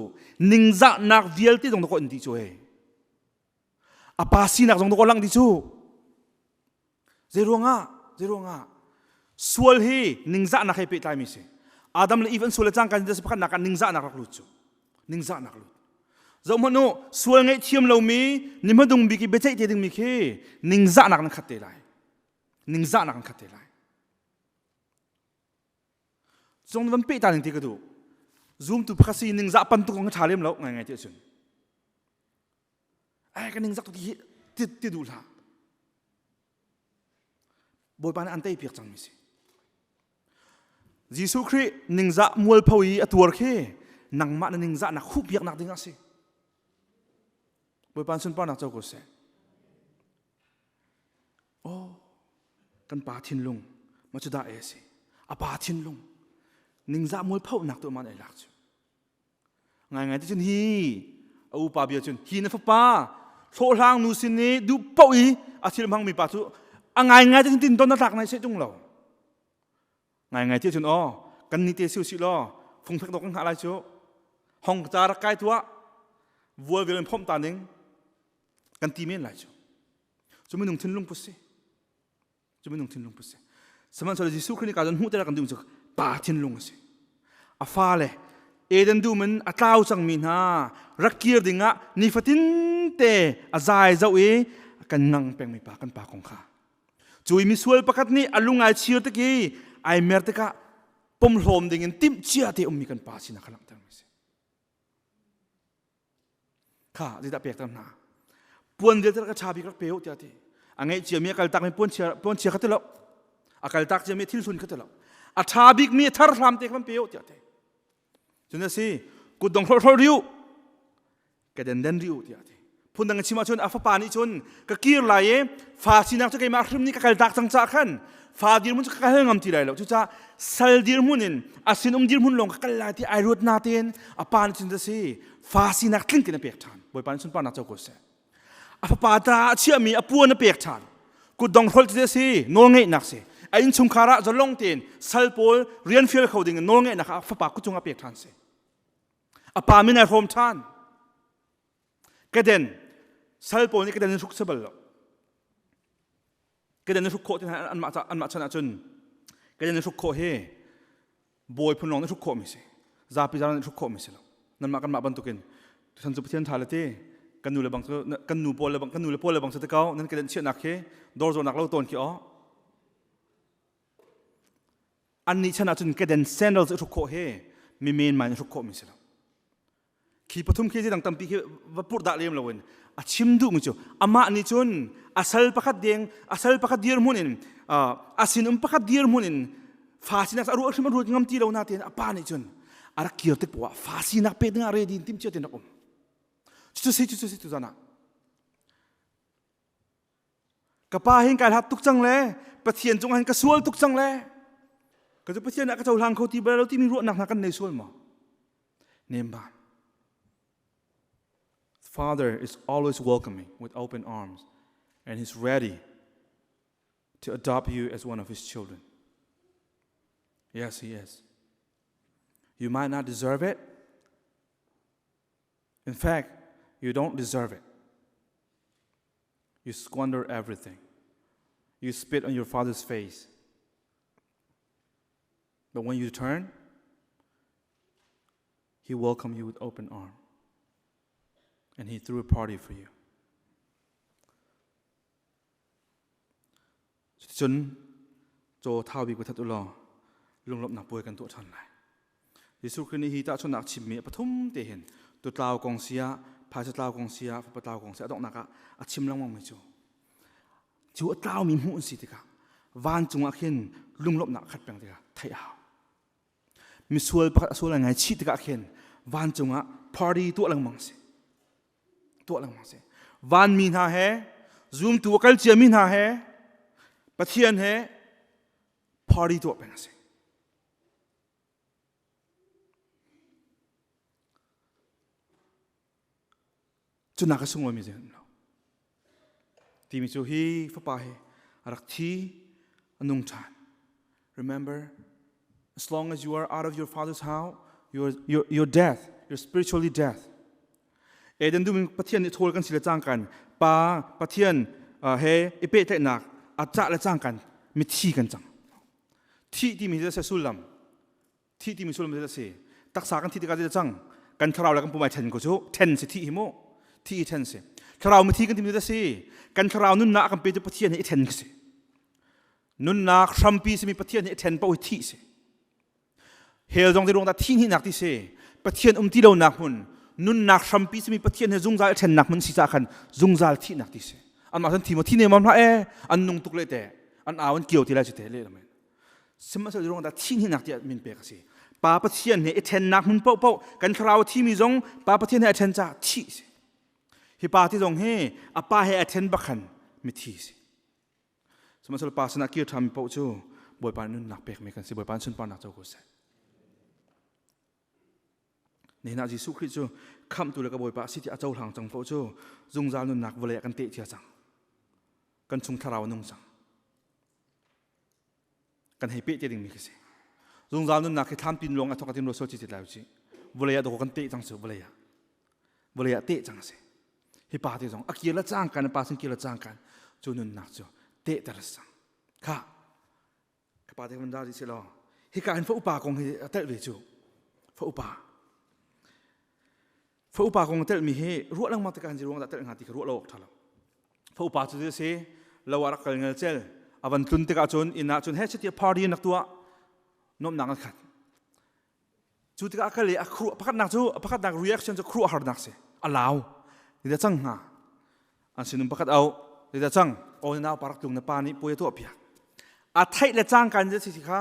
ningza nak vial ti dong ko in ti chu he apa si nak dong ko lang ti chu zeronga sual hi ningza nak he pe tai mi se adam le even sual chang kan des pakhan nak ningza nak lu chu ningza nak lu dẫu mà nó xuôi ngay thiêm lâu mi nhưng mà đồng bị cái bê chạy thì đừng mi khi ninh dạ nặng khát tê lại ninh dạ nặng khát tê lại trong vấn bê ta ninh tê cái đủ zoom tu phát sinh ninh dạ pan tu con thà liêm lâu ngày ngày tiêu chuẩn ai cái ninh dạ tu thì đủ là bồi bàn ăn tây việc chẳng mi gì Giêsu Christ ninh dạ mual phơi ở tuột khi nặng mặn ninh dạ nặng khúc việc nặng tiếng gì bồi bàn xuân pan nặng châu cổ sẽ kan pa thin lung ma chu da e si a pa thin lung ning za mol phau nak to man ai lak chu ngai ngai ti chun hi au pa bia chun hi na fa pa tho hlang nu sin ni du pau i a thil mang mi pa chu a ngai ngai ti tin ton na tak nai se tung lo ngai ti chun kan ni te siu si lo phung phek dok kan ha lai chu hong cha ra kai tua vual vel phom ta ning kan ti men lai chu chu mun nung thin lung pu si chúng mình nung thiên lung pusse, saman so Giêsu Christ cái dân hút ra cái đường chụp ba thiên lung asi, à pha lệ, Eden du mình à tao sang mình ha, rắc kia đình á, ni fatin te, à dài dạo ấy, cần ngang peng mi pa cần pa kong kha, chui mi sual pakat ni alung ai chia te ki, ai mer te ka, pom hom đình tim chia te mi cần pa sin akalang tang mi se, kha di ta pek tam na, puan dia ter ka chabi ka peu te ati. Angai chia mi kal tak mi pon chia khatelo akal tak chia mi thil sun khatelo a thabik mi thar hlam te kham peo tia te chuna si ku dong thor riu ka den riu tia te phun dang chima chun afa pani chun ka kir lai e fa sinak cha kai ma khrim ni ka kal tak chang cha khan fa dir mun ka hengam ti lai lo chu cha sal dir munin asin dir mun long ka kal la ti ai rut na ten a pan chun da si fa sinak tling tin pek than boi pan chun pa na cha ko se apa pada chia mi apuan na pek than ku dong thol ti si nol ngai nak se ain chung khara zalong tin salpol rian fiel khoding nol ngai nak fa pa ku chung a pek than se apa min a rom than keden salpol ni keden suk sabal lo keden suk kho tin an ma chana chun keden suk kho he boy phun long ni suk kho mi se za pi za ni suk kho mi se lo nan ma kan ma ban tukin san chu pathian thalate kan nu le bang kan nu pol le bang kan nu le pol le bang sa te kau nan keden chiat nak he dor zo nak lo ton ki an ni chana chun keden sandals ru kho he mi men man ru kho mi se ki pathum ki dang tam pi ki vapur da lem lawin a chim du mi chu ama ni chun asal pakhat deng asal pakhat dir munin asin pakhat dir munin fasina aru asim ru ngam ti lo na ten apa ni chun ara kier te po fasina pe dang re din tim chiat na chu si tu zana kapa hin kai hat tuk chang le pathian chung han ka sual tuk chang le ka chu pathian ka chau hlang kho ti ba lo ti mi ru nak kan nei sual ma nem ba Father is always welcoming with open arms and he's ready to adopt you as one of his children. Yes, he is. You might not deserve it. In fact, you don't deserve it. You squander everything. You spit on your father's face. But when you turn, he welcomed you with open arms. And he threw a party for you. Chun cho thao bi ko that ulo lunglop nak poi kan to than lai. Yesu Christ ni hi ta chon nak chim me pathum te hen tu tlaw kong sia pha cha tlaw kong sia pa tlaw kong sia dok naka a chim lang mang me chu. Chu tlaw mi mu si te ka. Van chung a khen lunglop nak khat pang te ka thai haw. Mi sual pa sual ngai chi te ka khen van chung a party tu lang mang se. Tu lang mang se. Van min ha he zoom tu kal chia min ha he pathian he party tu pang se. Chu nak sung mi zen lo. Ti mi chu hi fa pa he arak thi anung chan. Remember, as long as you are out of your father's house, you're dead. You're spiritually dead. Eden du min pathian ni thol kan sila chang kan pa pathian he ipe te nak acha la chang kan mi thi kan chang thi ti mi se sulam thi ti mi sulam se tak sa kan thi ti ka chang กันทราวแล้วกันปุ่มไอเทนก็ชูเทนสิที่หิโมที่เทนสิทราวมาที่กันที่มีแต่สิกันทราวนุ่นนักกันไปจะปะเทียนให้เทนสินุ่นนักทรัมปีสิมีปะเทียนให้เทนไปที่สิเฮลจงที่ดวงตาที่นี่นักที่สิปะเทียนที่เรานักมันนุ่นนักทรัมปีสิมีปะเทียนให้จุงใจเทนนักมันสิจากกันจุงใจที่นักที่สิอันมาทันทีมาที่เนี่ยมันพระอันนุ่งตุกเลยแต่อันอาวันเกี่ยวที่ไรจะเทเลยละมันสมัยดวงตาที่นี่นักที่มินเปกสิป้าปะเทียนให้เทนนักมันเป่ากันทราวที่มีจงป้าปะเทียนให้เทนจ่าที่สิฮิปาที่จงให้อาป้าให้เทนบักขันไม่ที่สิสมัยป้าสนักเกี่ยวทำเป่าจูบอยปานนุ่นนักเปกไม่กันสิบอยปานชุนปานนักเจ้ากุศลนี่นาจิสุคริจูคำตัวเล็กบอยปาสิที่อาเจ้าทางจังเป่าจูจงจานุ่นนักวเลยกันเตะเทียจังกันชงทาราวนุ่งจังกันให้เป๊ะเจดิงมีกันสิจงจานุ่นนักให้ทำปินลงอัตถกตินโรโซจิตแล้วจีวเลยตัวกันเตะจังสิวเลยเตะจังสิฮิปาที่จงอักเกียร์จ้างกันป้าสิงเกียร์จ้างกันจูนุ่นนักจูเตะแต่ละสังค่ะข้าพเจ้ามันได้ดิสิลอฮิการฝ่าอุปากงให้เตะเวจูฝ่าอุปากงเตะมีให้รู้ลังมาตะการจีรวงเตะงานที่รู้โลกทัลฝ่าอุปาจุดเสียเราว่ารักกันเงาเจลอวันตุนติกาจนอินาจนเฮชที่พาร์ตี้นักตัวน้อมนักขัดจุดติกาก็เลยครัวพักนักจูพักนักรีแอคชั่นจะครัวหานักเสียอลาวนี่จะจังหาอันสินุพักเอานี่จะจังโอ้ยน่าปารักตุงในป่านี้ป่วยตัวเปียกอาไทยและจ้างกันจะสิคะ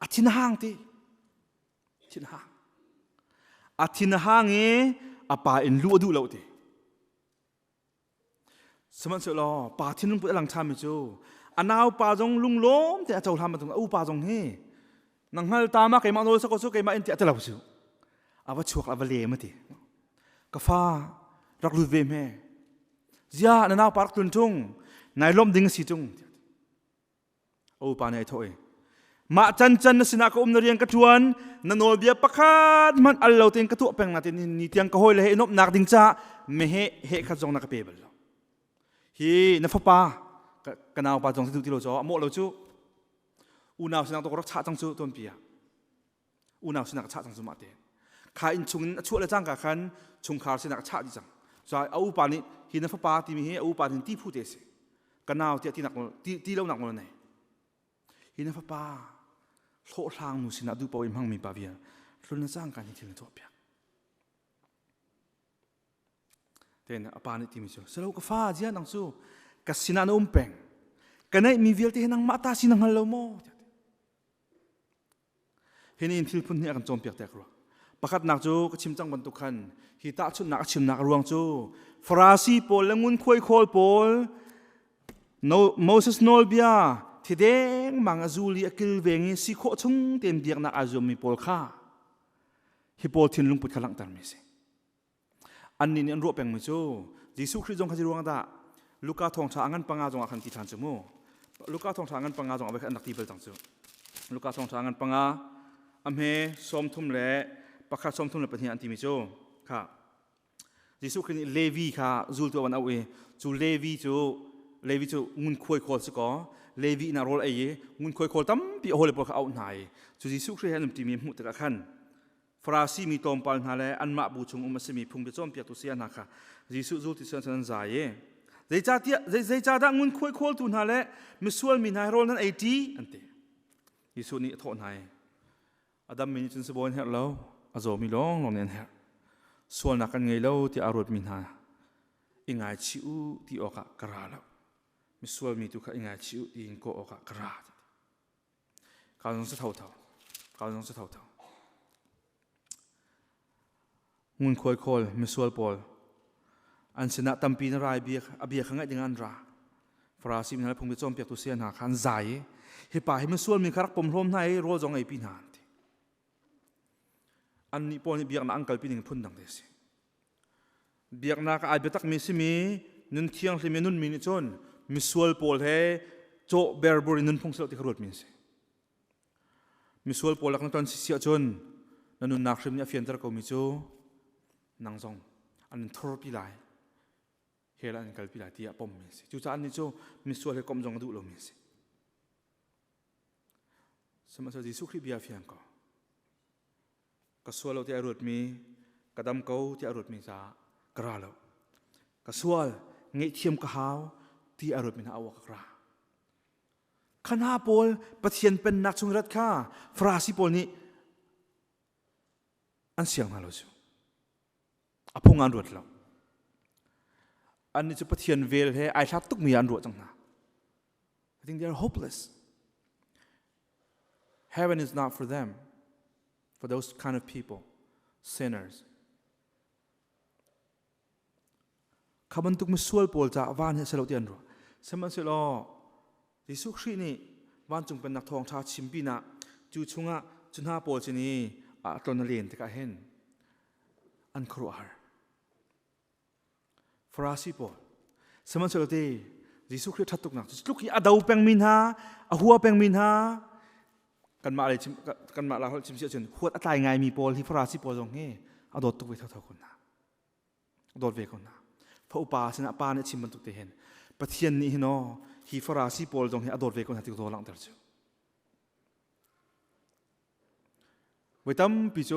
อาทินห้างที่ทินห้างอาทินห้างเงี้ยอาป่าอินรู้ดูเราที่สมัยสุดล้อป่าที่นุ่งเปลือกหลังชามิจูอันน่าป่าจงลุงล้มแต่เจ้าทำมาตรงป่าจงเฮ่นังฮัลตามาเกี่ยมาโน้ตสักคนสักเกี่ยมาอินเดียตลอดสิอาว่าชัวร์อาว่าเล่มาที่กฟ้ารักลุยเวมเฮ่ยาหน้าป่ารักตุนจงนายล้มดิ่งสิจงโอ้ปานไอ้ถอยมาจันนสินักอุ้มนเรียนกระชวนนโนเบียปะคัดมันอัลลอฮ์เต็งกระตัวเป็นนาทีนี้เตียงกระหอยเลยนบนักดิ่งจ้าไม่เฮขัดจงนักเปย์เบลฮีนฟ้าป้ากันเอาป่าจงที่ดูที่เราจ่อโม่เราจูอุณาวสินักตัวรักชาจังจูต้นปียอุณาวสินักชาจังจูมาเตะข้าอินชุงช่วยเลยจ้างกับขันชุงขาสินักชาดิจังจ่ายเอาป่านี้ฮีนฟ้าป้าที่มีเฮเอาป่าที่พูดเตะสิกันเอาที่หนักที่เราหนักมันไหนฮินฟ้าป้าโลทางนุสินาดูปอยมังมีปาเวียรุ่นจ้างกันที่ถึงตัวเปียกแต่เนี่ยป้านี่ที่มีชูสโลกฟ้าเจียนังสู้กัสินานุ่มเป็งกันเนี่ยมีเวลที่นังมาตาสินังฮัลโลโมเห็นอินทิลพุ่นเนี่ยกันจมเปียกแต่กลัวประคัดนักจูก็ชิมจังบรรทุกขันฮิตาชุดนักชิมนักรวงจูฟราซีโปลและงุนคุยโคลโปลโมเสสโนลเบียที่เด้งมังอาจูลีกิลเวงิสิโคชงเต็มเบียกนักอาจูมีโปลข้าฮิโปลทินลุงปุถขลังตามมิสิอันนี้เนี่ยรู้เป็นมิจูยิสุคริสต์จงขจิรวงตาลูกาทองช้างงันปังอาจงอาคันติทันจมูลูกาทองช้างงันปังอาจงเอาไปขันนักตีเปิลตังจูลูกาทองช้างงันปังอาอเมสมทุมเล่ปักขัดสมทุมเล่เป็นที่อันติมิจูค่ะยิสุคริสต์เลวีค่ะจูตัววันเอาเอจูเลวีจูงุนคุยโคลสกอเลวีน่ารอลไอ้งุนคุยโคลตั้มปีโอเลปเขาเอาหน่ายจูยิสุคริสต์นั่นที่มีมุตตะขันฟราซีมีตอมปัลนาเลอันมาบูชงอุมสิมีพุงเบจอมเปียตุเสียนักค่ะยิสุจูติเซนสันใจใจจ่าดังงุนคุยโคลตุนาเลมิสวลมีนายรอลนั้นไอ้ที่อันเตยิสุนี่โทษนายอดัมมีจินสบอนเฮลโลอาโจมีลองเนียนเฮลส่วนนักกันไงเล่าที่อารมณ์มีนาอิงไอชิวที่ออกกระลามิสวลมีตุกอิงไอชิวที่อิงโกออกกระลาการสงสัยเท่างุนคุยโคลมิสวลปอลอันชนะตัมปีนรายเบียขังไงdenganราฟราซิมนั้นพงไปจอมเปียกตุเสียนหาขันใจเฮป่าให้มิสวลมีคารักปมร่มในโรจงไอปีนานอันนี้ปอนี่เบียกนักอังกฤษปีหนึ่งพุ่นดังเดสิเบียกนักไอเบตักมิสิมีนุนเที่ยงที่มีนุนมินิจนมิสวลปอลเฮโจเบอร์บรินุนพงเสลติครุดมินสิมิสวลปอลลักนักตอนเสียจนนุนนักริมเนี่ยเฟียนตระกมิจูนังซองอันนั้นทรปีไลเฮลันกัลปีไลที่อาปมมินสิจู่ๆอันนี้จูมิสวลเฮกอมจงดูลมินสิสมัยที่สุขริบียาเฟียงก็สวลเราที่อรุณมีก กระดำเกาที่อรุณมีจ้ากระเรากระสวลเงี้ยเทียมกระหาวที่อรุณมีนาอวกระขณะโปลปะเทียนเป็นนักชงรัดข้าฟราสิโปลนี้อันเสียงมาเราจูอภงอันรวดเราอันนี้จะปะเทียนเวลให้ไอ้ชาตุกมีอันรวดจังนะ I think they are hopeless. Heaven is not for them, for those kind of people, sinners. คำบรรทุกมันสวลโปลจากวานให้เสลาเตียนรัวสมัยเสลาที่สุขรีนี่วานจงเป็นนักทองชาชิมปีนะจูชงะจุนหาโปลชนีตอนเรียนที่กะเห็นอันครัวฮาร์ฟราสิโปลสมัยเสลาที่สุขรีทัดตุกนักลุกที่อดาวเป็งมินฮาหัวเป็งมินฮากันมาอะไรกันมาเราชิมเสียจนหัวตายไงมีโปลที่ฟราสิโปลตรงนี้อดตุกไปเท่าคนนะอดเวคนนะพระอุปาสนะปาเนี่ยชิมบรรทุกเตเห็นปะเทียนนี่เนาะฮีฟราซีโปลตรงนี้อดอดเวคนหัดติโตหลังเตอร์จูไว้ตั้มปิโจ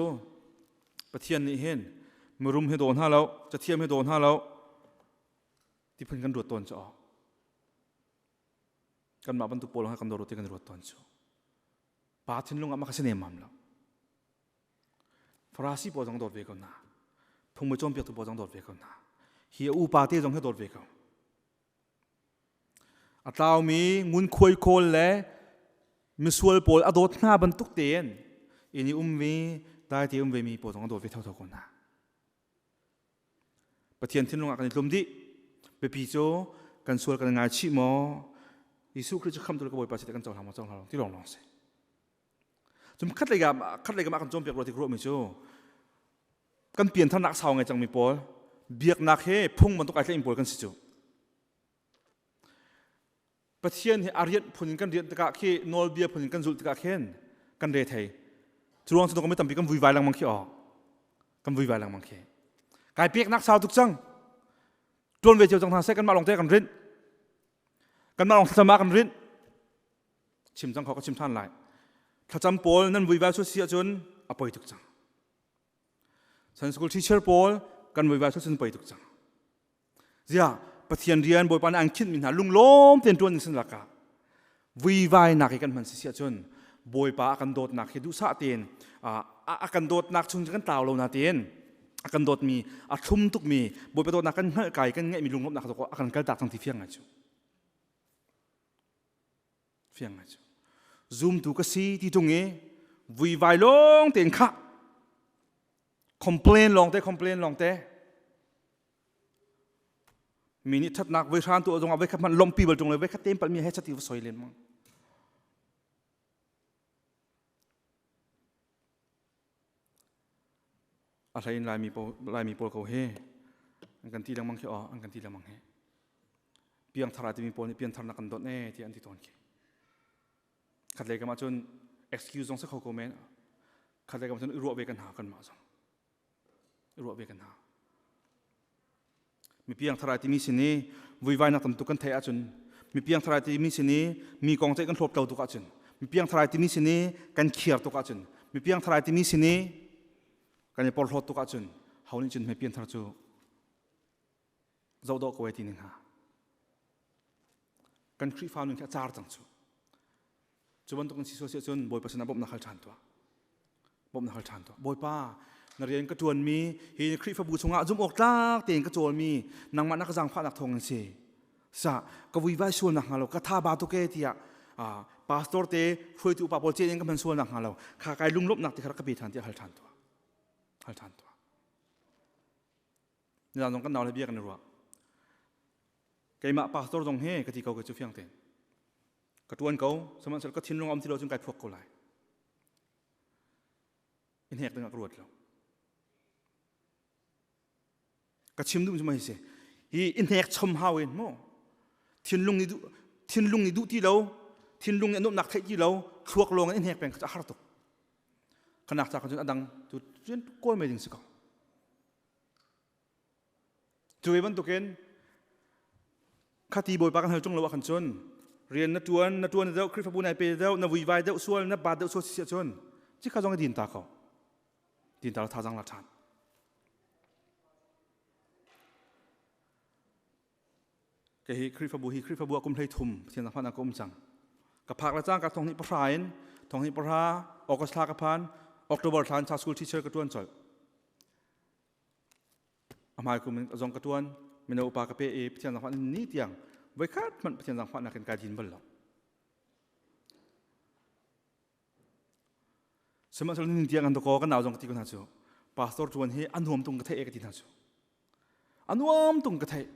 ปะเทียนนี่เห็นมรุมให้โดนห้าแล้วจะเทียมให้โดนห้าแล้วที่เพิ่นกันรวดตนจะออกกันมาบรรทุกโปลให้กันโดดที่กันรวดตนจูปาทินลงอ่ะมาคัสเนมัมแล้วฟราซีโปลตรงโดดเวคนน่ะพงมือจอมเปียกตัวโปลตรงโดดเวคนน่ะเฮียอุปาเตจงให้โดดเวกเอาอัตรามีงุนควยโคลและมิสวลโปลอดดหน้าบรรทุกเตียนอินี่วีได้ที่วีมีโปลต้องโดดเวเท่าคนนะปะเทียนทิ้งลงกันในลมดิเปปีโจกันสวลกันงานชิมอยิสุคริสต์คำตัวกบฏปัสสิตกันจงทำมาจงทำที่ลองสิจนคัดเลยกับมากันจมเปียกรถที่ครัวมิโจกันเปลี่ยนท่านักสาวไงจังมีโปลเบียกนักเฮพุ่งมันต้องการจะอิมพอร์ตกันสิจูประเทศที่อารีตผลกันเรียนตะกะเคนอลเบียผลกันจุลตะกะเคนกันเรทไทยจวงสุดก็ไม่ต่ำปีกันวุ่นวายหลังมังคีออกกันวุ่นวายหลังมังคีกายเปียกนักสาวทุกจังจวนเวเจียวจังทางเซกันมาลองเตะกันริ้นกันมาลองสมากันริ้นชิมจังเขาก็ชิมท่านหลายถ้าจำโปลนั้นวุ่นวายสุดเสียจนอภัยทุกจังสันสกุลทีเชอร์โปลกันวิวาสุดสิ้นไปทุกจังเสียปะเทียนเรียนบอยปานอังคิดมินหาลุงล้มเตียนตัวนึงสินละกาวิวายนักกันมันเสียจนบอยปากันโดดนักดูสะเตียนกันโดดนักชุนกันตาวเรานาเตียนกันโดดมีชุ่มทุกมีบอยไปโดดนักกันไก่กันเงี้ยมีลุงล้มนักตัวก็กันกระดักทั้งที่เฟียงไงจูเฟียงไงจูซูมดูก็ซีที่ตรงนี้วิวายลงเตียนข้าcomplain ลองเต้มีนิทัดนักเวชานตัวตรงเอาไว้ขับมันลมปีบตรงเลยไว้ขัดเต็มปัลมีให้สติวสวยเลนมั้งอะไรลายมีโปรเขาเฮอันกันที่ลังมังเขออันกันที่ลังมังเฮเพียงทาราที่มีโปรนี่เพียงทารากันโดดแน่ที่อันที่ตอนเขขัดเลยกันมาจน excuse ตรงสักเขาโกเมนขัดเลยกันมาจนรัวเวกันหากันมาจงรัวเวกันหามีเพียงทรายที่มีสินี้วิวายนักตำตุกันเทอจนมีเพียงทรายที่มีสินี้มีกองใจกันทบเต่าตุกจนมีเพียงทรายที่มีสินี้กันเขียร์ตุกจนมีเพียงทรายที่มีสินี้กันปอลทตุกจนเขานี่จนไม่เพียงทรายจูเจ้าดอกเอาไว้ที่หนึ่งหากันครีฟ้าหนึ่งแค่จาร์จังจูจุบันตุกันสิโซเชียลจนบอยปัสนาบบนักขัลชันตัวบบนักขัลชันตัวบอยป้านเรียนกระจวนมีฮีคริฟบูชงะจุ่มออกตากเตียนกระจวนมีนางมันนักจังพระนักทองเสียสะกวีไว้ส่วนนักฮาโลกระทาบาตุเกติยะพาสตอร์เตช่วยตัวปาโปเจยังก็เป็นส่วนนักฮาโลข้ากายลุงลบนักที่ขรักบีทันที่ฮัลทันตัวนี่เราต้องกันนาวเลยเบียกันรัวไก่มาพาสตอร์ตรงเฮกติเขาก็จะเฟียงเต็นกระจวนเขาสมัยนั้นก็ทิ้งลงอมที่เราจนไก่พวกเขาไหลอินเฮกตึงกระรวดเราก็ชิมดูมันจะไม่เสียฮีอินเทกชมฮาวเองมั้งทิ้งลุงนี่ดูที่เราทิ้งลุงเนี่ยนุ่มหนักที่เราคลวกลงอินเทกเป็นจะหาตุกขนาดจากจนอดังจุดจนก้อยไม่ถึงสักจุดวันตุกเองข้าตีบอยปากันเฮจงระวังขันจนเรียนนัดวนเจ้าคริสต์บุญในเปเจ้านับวิวายเจ้าส่วนนับบาดเจ้าส่วนเสียจนที่ข้าจงให้ดินตาเขาดินตาเราท่าจังละชาน cái hi khri pha bu akum thei thum thian phan akum chang ka phak la chang ka thong ni phrain thong ni phra august la ka phan october than cha school teacher ka tuan chol amai kum azong ka tuan mena upa ka pe e thian phan ni tiang vai khat man thian phan na kan ka din bal lo sema sol ni tiang an to ko ka naw jong ti ko na chu pastor tuan he anuam tung ka thei e ka ti na chu anuam tung ka thei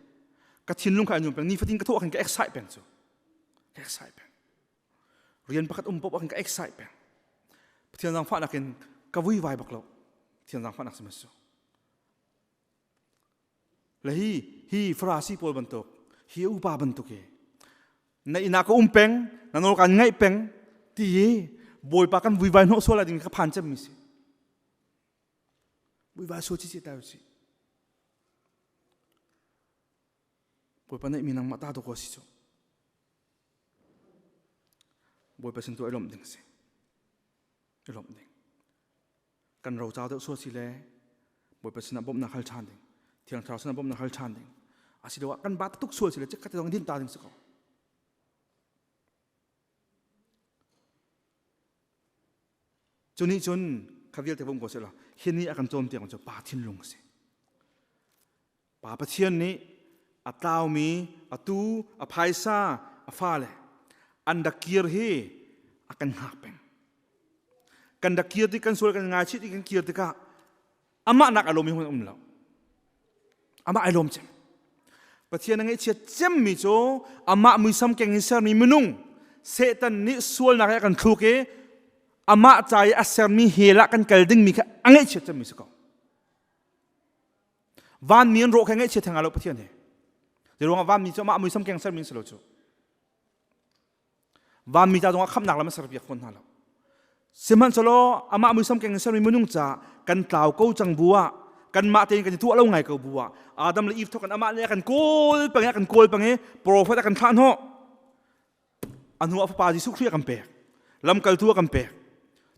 ka thin lung kha nyum peng ni fatin ka tho kan ka excite peng chu ka excite peng rian pakat pop kan ka excite peng thian jang phan na ken ka vui vai bak lo thian jang phan na sema chu le hi frasi pol ban tok hi upa ban tok ke na ina ko peng na no kan ngai peng ti boy pa kan vui vai no so la ding ka phan chem mi si vui vai so chi ta chi boy pa nei minang mata to ko si chu boy pa sin to elom ding si elom ding kan ro cha de so si le boy pa sin bom na khal chan ding thiang thau sin bom na khal chan ding asi do kan bat tuk so si le chek ka dong din ta ding so chuni chun khavial te bom ko se la hini akan chom tiang cho pa thin lung se pa pa thian ni ataw mi atu aphaisa afale andakir he akan hapeng kan dakir ti kan sul kan nga chi ti kan kir ti ka ama nak alomi hun lo ama alom chem pathian ngai che chem mi cho ama mi sam keng sar mi munung setan ni sul na kan thu ke ama chai asar mi hela kan kalding mi ka angai che chem mi so van mien ro kha ngai che thang alo pathian he Jerong avam mi cho ma mi sam keng sar min selo cho van mi ta dong kham nak lam sar biak kon halo siman solo ama mi sam keng sar mi munung cha kan tlaw ko chang buwa kan ma ten kan tu lo ngai ko buwa adam le if tho kan ama ne kan kol pang e prophet kan than ho anu apa pa jisu khri kan pe lam kal tu kan pe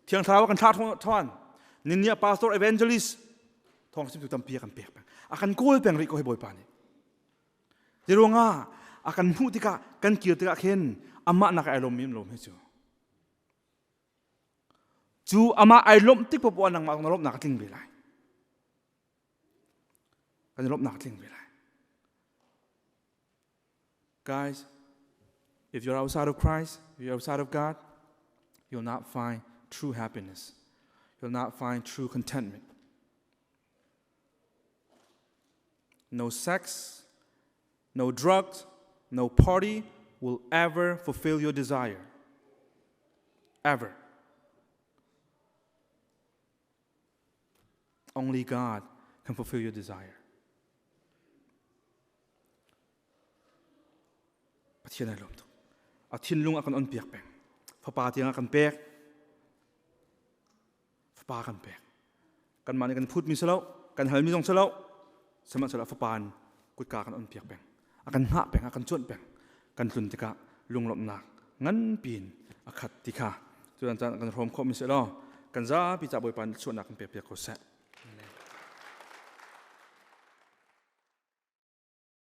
thiang thaw kan tha thon ninya pastor evangelist thong sim tu tam pi kan pe akan kol pang ri ko he boy pa ni Jeronga akan mutika kan kir tika khen ama nak ailom mim lom he chu ama ailom tik po nang ma nalom nak tling belai kan lom nak tling belai guys if you're outside of Christ if you're outside of God you'll not find true happiness you'll not find true contentment no sex no drugs, no party will ever fulfill your desire. Ever. Only God can fulfill your desire. Pathian alom tu. Athin lung akan on piak peng. Papa tiang akan pek. Papa akan pek. Kan mani kan put mi selaw, kan hal mi dong selaw. Sama selaw papan kut ka akan on piak peng. Akan hak peng, akan cuan peng, kan tun tika lung lop nak, ngan pin akat tika, tuan tuan akan rom kom misal kan za pijak boy pan cuan nak pepek koset.